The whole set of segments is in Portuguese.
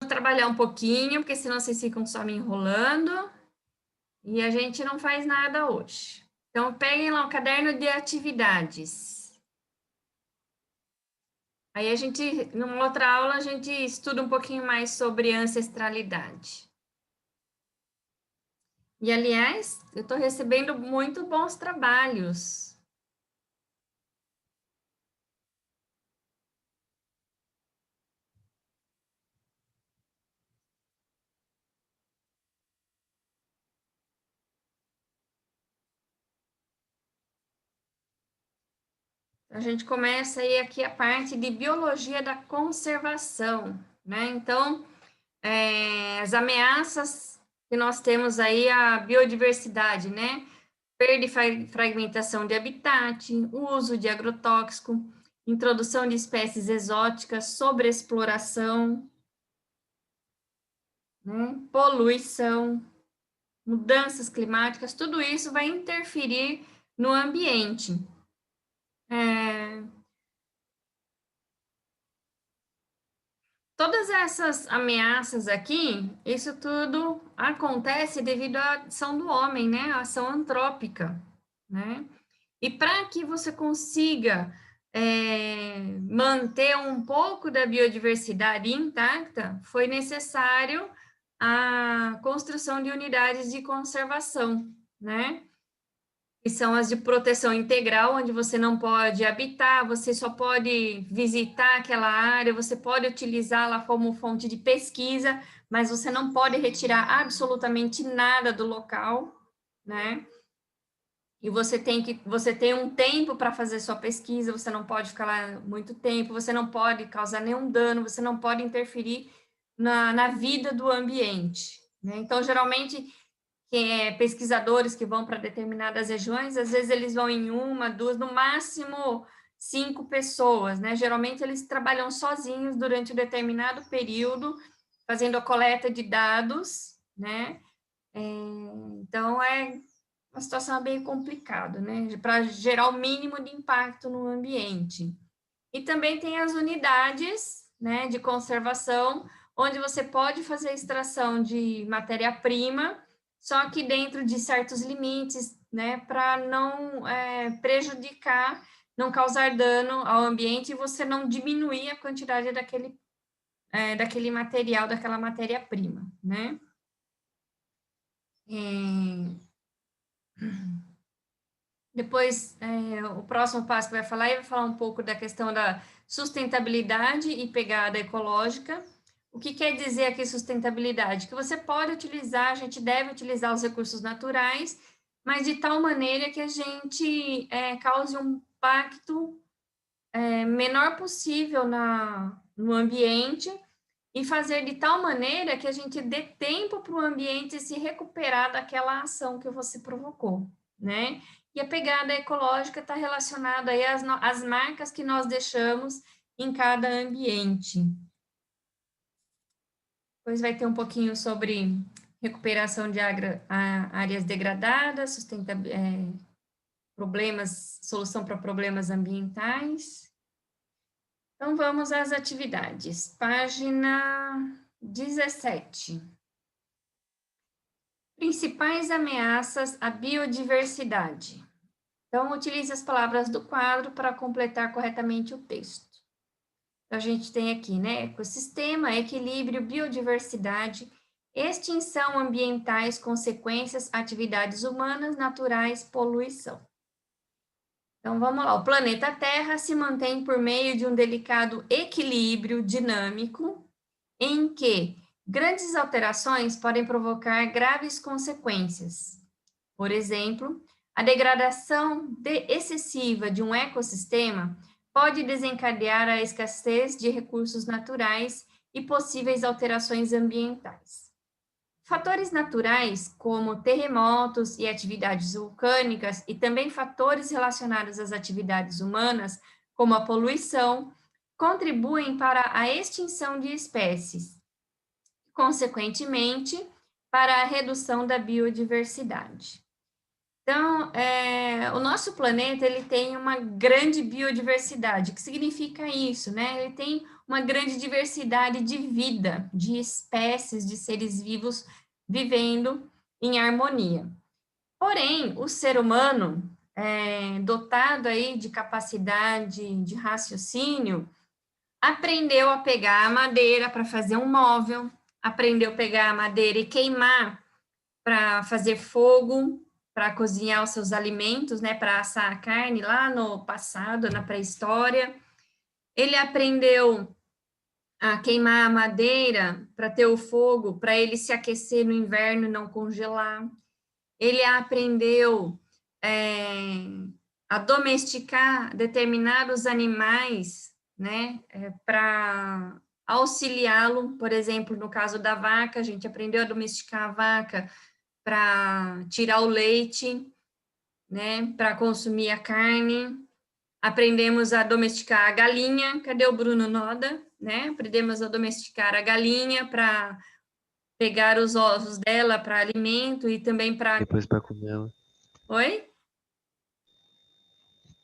trabalhar um pouquinho, porque senão vocês ficam só me enrolando e a gente não faz nada hoje. Então, peguem lá o caderno de atividades. Aí a gente, numa outra aula, a gente estuda um pouquinho mais sobre ancestralidade. E, aliás, eu estou recebendo muito bons trabalhos. A gente começa aí aqui a parte de biologia da conservação, né? Então, as ameaças que nós temos aí à biodiversidade, né? Perda e fragmentação de habitat, uso de agrotóxico, introdução de espécies exóticas, sobreexploração, né? Poluição, mudanças climáticas, tudo isso vai interferir no ambiente. Todas essas ameaças aqui, isso tudo acontece devido à ação do homem, né? A ação antrópica, né? E para que você consiga manter um pouco da biodiversidade intacta, foi necessário a construção de unidades de conservação, né? Que são as de proteção integral, onde você não pode habitar, você só pode visitar aquela área, você pode utilizá-la como fonte de pesquisa, mas você não pode retirar absolutamente nada do local, né? E você tem um tempo para fazer sua pesquisa, você não pode ficar lá muito tempo, você não pode causar nenhum dano, você não pode interferir na vida do ambiente, né? Então, geralmente, pesquisadores que vão para determinadas regiões, às vezes eles vão em uma, duas, no máximo 5 pessoas, né? Geralmente eles trabalham sozinhos durante um determinado período, fazendo a coleta de dados, né? Então, uma situação bem complicada, né? Para gerar o mínimo de impacto no ambiente. E também tem as unidades, né, de conservação, onde você pode fazer extração de matéria-prima, só que dentro de certos limites, né, para não prejudicar, não causar dano ao ambiente e você não diminuir a quantidade daquele material, daquela matéria-prima, né? Depois, o próximo passo que vai falar, ele vai falar um pouco da questão da sustentabilidade e pegada ecológica. O que quer dizer aqui sustentabilidade? Que você pode utilizar, a gente deve utilizar os recursos naturais, mas de tal maneira que a gente cause um impacto menor possível no ambiente e fazer de tal maneira que a gente dê tempo para o ambiente se recuperar daquela ação que você provocou, né? E a pegada ecológica está relacionada aí às marcas que nós deixamos em cada ambiente. Depois vai ter um pouquinho sobre recuperação de áreas degradadas, solução para problemas ambientais. Então, vamos às atividades. Página 17. Principais ameaças à biodiversidade. Então, utilize as palavras do quadro para completar corretamente o texto. Então, a gente tem aqui, né? Ecossistema, equilíbrio, biodiversidade, extinção ambientais, consequências, atividades humanas, naturais, poluição. Então, vamos lá. O planeta Terra se mantém por meio de um delicado equilíbrio dinâmico em que grandes alterações podem provocar graves consequências. Por exemplo, a degradação excessiva de um ecossistema pode desencadear a escassez de recursos naturais e possíveis alterações ambientais. Fatores naturais, como terremotos e atividades vulcânicas, e também fatores relacionados às atividades humanas, como a poluição, contribuem para a extinção de espécies, consequentemente, para a redução da biodiversidade. Então, o nosso planeta, ele tem uma grande biodiversidade. O que significa isso, né? Ele tem uma grande diversidade de vida, de espécies, de seres vivos vivendo em harmonia. Porém, o ser humano, dotado aí de capacidade de raciocínio, aprendeu a pegar a madeira para fazer um móvel, aprendeu a pegar a madeira e queimar para fazer fogo, para cozinhar os seus alimentos, né, para assar a carne lá no passado, na pré-história. Ele aprendeu a queimar a madeira para ter o fogo, para ele se aquecer no inverno e não congelar. Ele aprendeu a domesticar determinados animais, né, para auxiliá-lo, por exemplo, no caso da vaca, a gente aprendeu a domesticar a vaca para tirar o leite, né, para consumir a carne. Aprendemos a domesticar a galinha. Cadê o Bruno Noda? Né? Aprendemos a domesticar a galinha para pegar os ovos dela para alimento e também para... Depois para comer ela. Oi?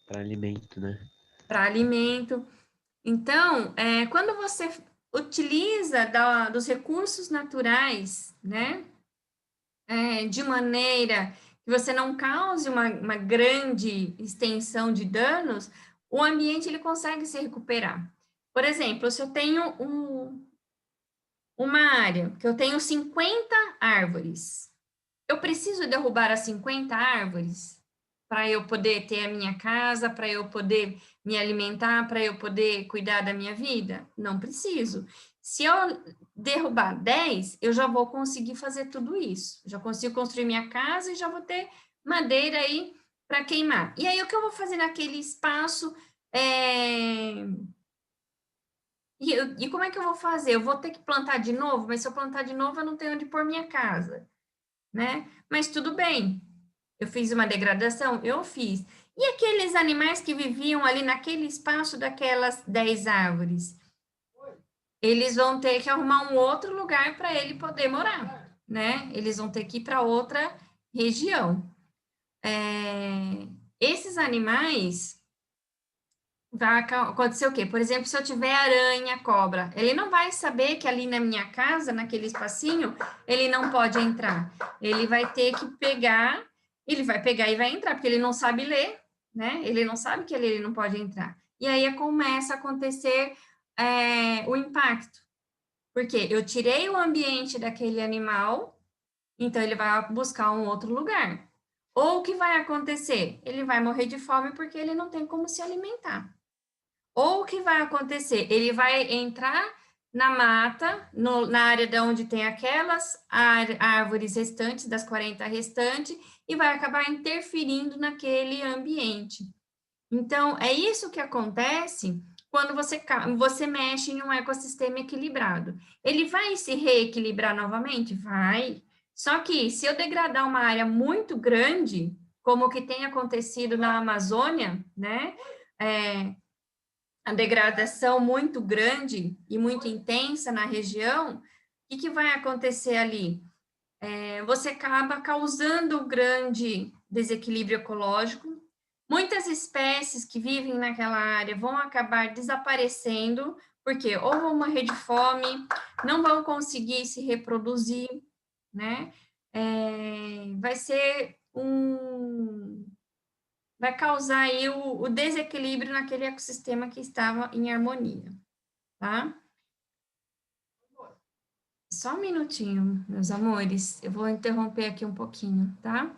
Para alimento, né? Para alimento. Então, quando você utiliza dos recursos naturais, né, de maneira que você não cause uma grande extensão de danos, o ambiente ele consegue se recuperar. Por exemplo, se eu tenho uma área que eu tenho 50 árvores, eu preciso derrubar as 50 árvores para eu poder ter a minha casa, para eu poder me alimentar, para eu poder cuidar da minha vida? Não preciso. Se eu derrubar 10, eu já vou conseguir fazer tudo isso. Já consigo construir minha casa e já vou ter madeira aí para queimar. E aí, o que eu vou fazer naquele espaço? E como é que eu vou fazer? Eu vou ter que plantar de novo, mas se eu plantar de novo, eu não tenho onde pôr minha casa, né? Mas tudo bem, eu fiz uma degradação? Eu fiz. E aqueles animais que viviam ali naquele espaço daquelas 10 árvores? Eles vão ter que arrumar um outro lugar para ele poder morar, né? Eles vão ter que ir para outra região. Esses animais, vai acontecer o quê? Por exemplo, se eu tiver aranha, cobra, ele não vai saber que ali na minha casa, naquele espacinho, ele não pode entrar. Ele vai ter que pegar, ele vai pegar e vai entrar, porque ele não sabe ler, né? Ele não sabe que ele não pode entrar. E aí começa a acontecer o impacto. Porque eu tirei o ambiente daquele animal, então ele vai buscar um outro lugar. Ou o que vai acontecer? Ele vai morrer de fome porque ele não tem como se alimentar. Ou o que vai acontecer? Ele vai entrar na mata, na área de onde tem aquelas árvores restantes, das 40 restantes, e vai acabar interferindo naquele ambiente. Então, é isso que acontece quando você mexe em um ecossistema equilibrado. Ele vai se reequilibrar novamente? Vai. Só que se eu degradar uma área muito grande, como o que tem acontecido na Amazônia, né? A degradação muito grande e muito intensa na região, o que vai acontecer ali? Você acaba causando grande desequilíbrio ecológico. Muitas espécies que vivem naquela área vão acabar desaparecendo, porque ou vão morrer de fome, não vão conseguir se reproduzir, né? Vai causar aí o desequilíbrio naquele ecossistema que estava em harmonia, tá? Só um minutinho, meus amores, eu vou interromper aqui um pouquinho, tá?